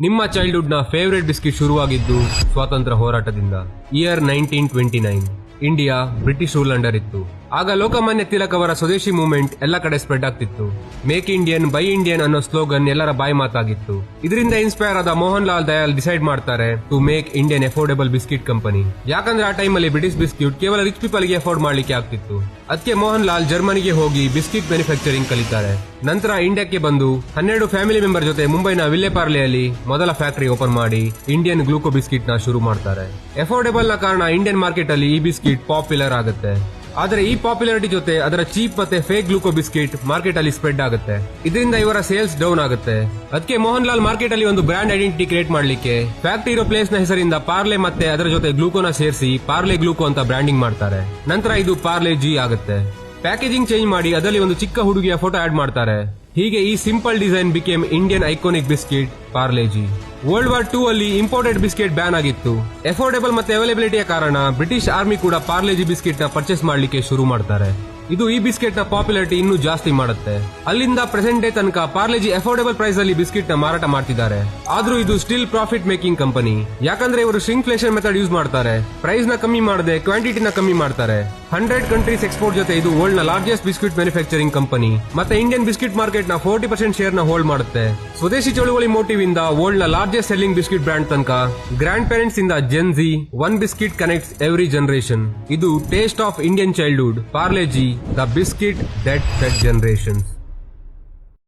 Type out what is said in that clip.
ನಿಮ್ಮ ಚೈಲ್ಡ್ಹುಡ್ ನ favourite biscuit ಶುರುವಾಗಿದ್ದು ಸ್ವಾತಂತ್ರ್ಯ ಹೋರಾಟದಿಂದ. Year 1929. India British rule under ಇತ್ತು. ಆಗ ಲೋಕಮಾನ್ಯ ತಿಲಕ್ ಅವರ ಸ್ವದೇಶಿ ಮೂವ್ಮೆಂಟ್ ಎಲ್ಲ ಕಡೆ ಸ್ಪ್ರೆಡ್ ಆಗ್ತಿತ್ತು. ಮೇಕ್ ಇಂಡಿಯನ್ ಬೈ ಇಂಡಿಯನ್ ಅನ್ನೋ ಸ್ಲೋಗನ್ ಎಲ್ಲರ ಬಾಯಿ ಮಾತಾಗಿತ್ತು. ಇದರಿಂದ ಇನ್ಸ್ಪೈರ್ ಆದ ಮೋಹನ್ ಲಾಲ್ ದಯಾಲ್ ಡಿಸೈಡ್ ಮಾಡ್ತಾರೆ to make Indian affordable biscuit company. ಯಾಕಂದ್ರೆ ಆ ಟೈಮ್ ಅಲ್ಲಿ ಬ್ರಿಟಿಷ್ ಬಿಸ್ಕಿಟ್ ಕೇವಲ ರಿಚ್ ಪೀಪಲ್ ಗೆ ಅಫೋರ್ಡ್ ಮಾಡ್ಲಿಕ್ಕೆ ಆಗ್ತಿತ್ತು. ಅದಕ್ಕೆ ಮೋಹನ್ ಲಾಲ್ ಜರ್ಮನಿಗೆ ಹೋಗಿ ಬಿಸ್ಕಿಟ್ ಮ್ಯಾನುಫ್ಯಾಕ್ಚರಿಂಗ್ ಕಲಿತಾರೆ. ನಂತರ ಇಂಡಿಯಾಕ್ಕೆ ಬಂದು 12 ಫ್ಯಾಮಿಲಿ ಮೆಂಬರ್ ಜೊತೆ ಮುಂಬೈನ ವಿಲ್ಲೆಪಾರ್ಲೆಯಲ್ಲಿ ಮೊದಲ ಫ್ಯಾಕ್ಟರಿ ಓಪನ್ ಮಾಡಿ ಇಂಡಿಯನ್ ಗ್ಲೂಕೋ ಬಿಸ್ಕಿಟ್ ನ ಶುರು ಮಾಡ್ತಾರೆ. ಅಫೋರ್ಡೆಬಲ್ ನ ಕಾರಣ ಇಂಡಿಯನ್ ಮಾರ್ಕೆಟ್ ಅಲ್ಲಿ ಈ ಬಿಸ್ಕಿಟ್ ಪಾಪ್ಯುಲರ್ ಆಗುತ್ತೆ. ಆದರೆ ಈ ಪಾಪ್ಯುಲಾರಿಟಿ ಜೊತೆ ಅದರ ಚೀಪ್ ಮತ್ತೆ ಫೇಕ್ ಗ್ಲೂಕೋ ಬಿಸ್ಕಿಟ್ ಮಾರ್ಕೆಟ್ ಅಲ್ಲಿ ಸ್ಪ್ರೆಡ್ ಆಗುತ್ತೆ. ಇದರಿಂದ ಇವರ ಸೇಲ್ಸ್ ಡೌನ್ ಆಗುತ್ತೆ. ಅದಕ್ಕೆ ಮೋಹನ್ ಲಾಲ್ ಮಾರ್ಕೆಟ್ ಅಲ್ಲಿ ಒಂದು ಬ್ರಾಂಡ್ ಐಡೆಂಟಿಟಿ ಕ್ರಿಯೇಟ್ ಮಾಡ್ಲಿಕ್ಕೆ ಫ್ಯಾಕ್ಟರಿ ಇರೋ ಪ್ಲೇಸ್ ನ ಹೆಸರಿಂದ ಪಾರ್ಲೆ ಮತ್ತೆ ಅದರ ಜೊತೆ ಗ್ಲೂಕೋನ ಸೇರಿಸಿ ಪಾರ್ಲೆ ಗ್ಲೂಕೋ ಅಂತ ಬ್ರಾಂಡಿಂಗ್ ಮಾಡ್ತಾರೆ. ನಂತರ ಇದು ಪಾರ್ಲೆ ಜಿ ಆಗುತ್ತೆ. ಪ್ಯಾಕೇಜಿಂಗ್ ಚೇಂಜ್ ಮಾಡಿ ಅದರಲ್ಲಿ ಒಂದು ಚಿಕ್ಕ ಹುಡುಗಿಯ ಫೋಟೋ ಆಡ್ ಮಾಡ್ತಾರೆ. ಹೀಗೆ ಈ simple design became Indian iconic biscuit Parle G. World war 2 ಅಲ್ಲಿ ಇಂಪೋರ್ಟೆಡ್ ಬಿಸ್ಕಿಟ್ ಬ್ಯಾನ್ ಆಗಿತ್ತು. ಅಫೋರ್ಡೆಬಲ್ ಮತ್ತೆ ಅವೈಲಬಿಲಿಟಿಯ ಕಾರಣ ಬ್ರಿಟಿಷ್ ಆರ್ಮಿ ಕೂಡ ಪಾರ್ಲೆ ಜಿ ಬಿಸ್ಕಿಟ್ ನ ಪರ್ಚೇಸ್ ಮಾಡ್ಲಿಕ್ಕೆ ಶುರು ಮಾಡ್ತಾರೆ. ಇದು ಈ ಬಿಸ್ಕೆಟ್ ನ ಪಾಪ್ಯುಲಾರಿಟಿ ಇನ್ನೂ ಜಾಸ್ತಿ ಮಾಡುತ್ತೆ. ಅಲ್ಲಿಂದ ಪ್ರೆಸೆಂಟ್ ಡೇ ತನಕ ಪಾರ್ಲೆಜಿ ಅಫೋರ್ಡೆಬಲ್ ಪ್ರೈಸ್ ಅಲ್ಲಿ ಬಿಸ್ಕಿಟ್ ನ ಮಾರಾಟ ಮಾಡ್ತಿದ್ದಾರೆ. ಆದ್ರೂ ಇದು ಸ್ಟಿಲ್ ಪ್ರಾಫಿಟ್ ಮೇಕಿಂಗ್ ಕಂಪನಿ. ಯಾಕಂದ್ರೆ ಇವರು ಶ್ರಿಂಕ್ಫ್ಲೇಷನ್ ಮೆಥಡ್ ಯೂಸ್ ಮಾಡ್ತಾರೆ. ಪ್ರೈಸ್ ನ ಕಮ್ಮಿ ಮಾಡದೆ ಕ್ವಾಂಟಿಟಿನ ಕಮ್ಮಿ ಮಾಡ್ತಾರೆ. 100 ಕಂಟ್ರೀಸ್ ಎಕ್ಸ್ಪೋರ್ಟ್ ಜೊತೆ ಇದು ವರ್ಲ್ಡ್ ನ ಲಾರ್ಜೆಸ್ಟ್ ಬಿಸ್ಕಿಟ್ ಮ್ಯಾನುಫ್ಯಾಕ್ಚರಿಂಗ್ ಕಂಪನಿ. ಮತ್ತೆ ಇಂಡಿಯನ್ ಬಿಸ್ಕಿಟ್ ಮಾರ್ಕೆಟ್ ನ 40% ಶೇರ್ ನ ಹೋಲ್ಡ್ ಮಾಡುತ್ತೆ. ಸ್ವದೇಶಿ ಚಳುವಳಿ ಮೋಟಿವ್ ಇಂದ ವರ್ಲ್ಡ್ ನ ಲಾರ್ಜೆಸ್ಟ್ ಸೆಲ್ಲಿಂಗ್ ಬಿಸ್ಕಿಟ್ ಬ್ರಾಂಡ್ ತನಕ ಗ್ರ್ಯಾಂಡ್ ಪೇರೆಂಟ್ಸ್ ಇಂದ gen Z, one biscuit connects every generation. ಇದು taste of Indian childhood. Parle G, the biscuit that fed generations.